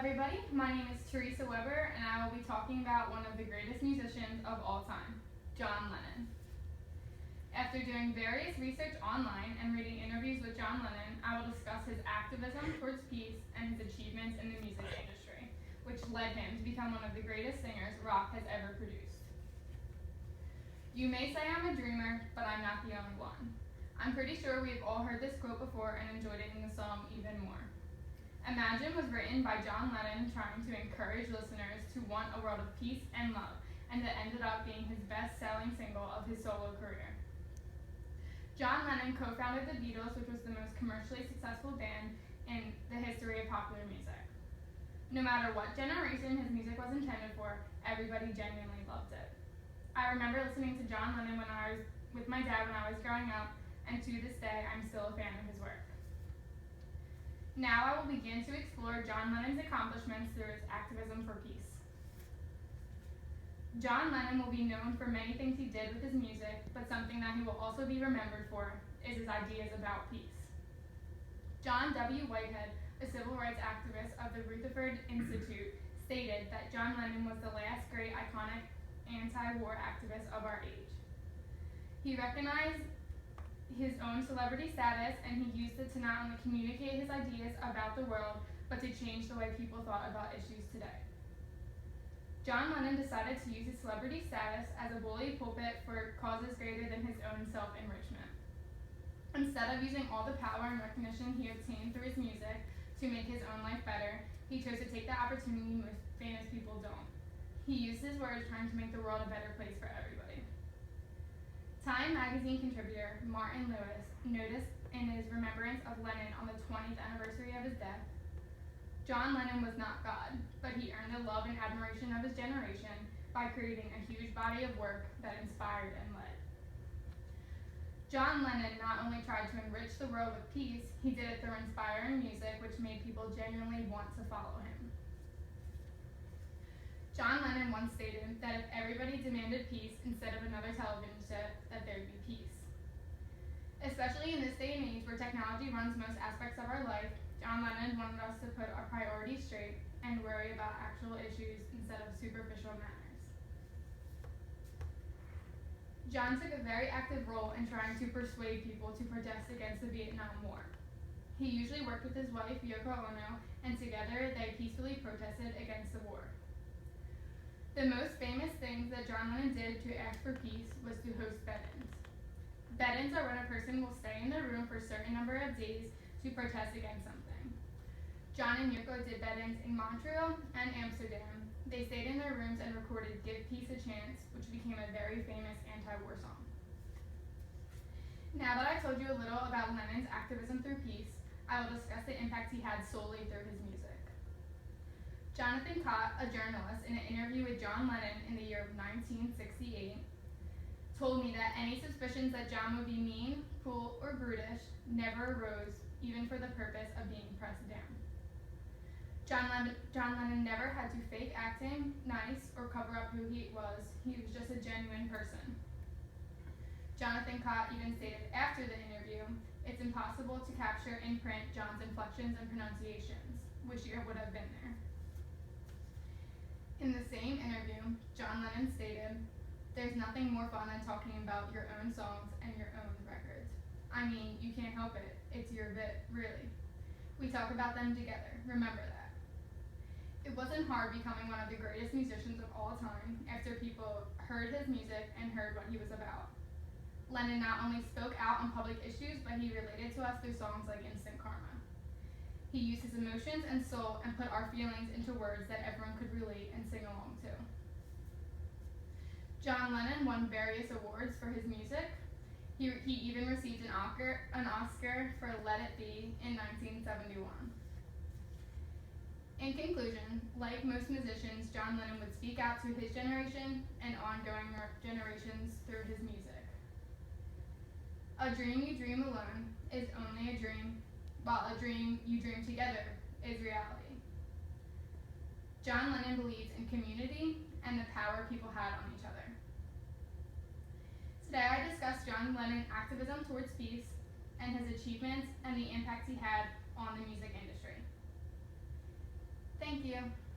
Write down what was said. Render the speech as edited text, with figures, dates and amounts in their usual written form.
everybody, my name is Teresa Weber and I will be talking about one of the greatest musicians of all time, John Lennon. After doing various research online and reading interviews with John Lennon, I will discuss his activism towards peace and his achievements in the music industry, which led him to become one of the greatest singers rock has ever produced. You may say I'm a dreamer, but I'm not the only one. I'm pretty sure we've all heard this quote before and enjoyed it in the song even more. Imagine was written by John Lennon trying to encourage listeners to want a world of peace and love, and it ended up being his best-selling single of his solo career. John Lennon co-founded the Beatles, which was the most commercially successful band in the history of popular music. No matter what generation his music was intended for, everybody genuinely loved it. I remember listening to John Lennon when I was with my dad when I was growing up, and to this day, I'm still a fan of his work. Now I will begin to explore John Lennon's accomplishments through his activism for peace. John Lennon will be known for many things he did with his music, but something that he will also be remembered for is his ideas about peace. John W. Whitehead, a civil rights activist of the Rutherford Institute, stated that John Lennon was the last great iconic anti-war activist of our age. He recognized his own celebrity status, and he used it to not only communicate his ideas about the world, but to change the way people thought about issues today. John Lennon decided to use his celebrity status as a bully pulpit for causes greater than his own self-enrichment. Instead of using all the power and recognition he obtained through his music to make his own life better, he chose to take the opportunity most famous people don't. He used his words trying to make the world a better place for everybody. Time magazine contributor Martin Lewis noticed in his remembrance of Lennon on the 20th anniversary of his death, John Lennon was not God, but he earned the love and admiration of his generation by creating a huge body of work that inspired and led. John Lennon not only tried to enrich the world with peace, he did it through inspiring music which made people genuinely want to follow him. John Lennon once stated that if everybody demanded peace instead of another television set, that there'd be peace. Especially in this day and age where technology runs most aspects of our life, John Lennon wanted us to put our priorities straight and worry about actual issues instead of superficial matters. John took a very active role in trying to persuade people to protest against the Vietnam War. He usually worked with his wife, Yoko Ono, and together they peacefully protested against the war. The most famous things that John Lennon did to ask for peace was to host bed-ins. Bed-ins are when a person will stay in their room for a certain number of days to protest against something. John and Yoko did bed-ins in Montreal and Amsterdam. They stayed in their rooms and recorded Give Peace a Chance, which became a very famous anti-war song. Now that I've told you a little about Lennon's activism through peace, I will discuss the impact he had solely through his music. Jonathan Cott, a journalist, in an interview with John Lennon in the year of 1968, told me that any suspicions that John would be mean, cruel, or brutish never arose, even for the purpose of being pressed down. John Lennon never had to fake acting nice or cover up who he was just a genuine person. Jonathan Cott even stated after the interview, it's impossible to capture in print John's inflections and pronunciations. Wish you would have been there. In the same interview, John Lennon stated, "There's nothing more fun than talking about your own songs and your own records. I mean, you can't help it. It's your bit, really. We talk about them together. Remember that." It wasn't hard becoming one of the greatest musicians of all time after people heard his music and heard what he was about. Lennon not only spoke out on public issues, but he related to us through songs like Instant Karma. He used his emotions and soul and put our feelings into words that everyone could relate and sing along to. John Lennon won various awards for his music. He even received an Oscar for Let It Be in 1971. In conclusion, like most musicians, John Lennon would speak out to his generation and ongoing generations through his music. A dream you dream alone is only a dream, while a dream you dream together is reality. John Lennon believed in community and the power people had on each other. Today I discussed John Lennon's activism towards peace and his achievements and the impact he had on the music industry. Thank you. Thank you.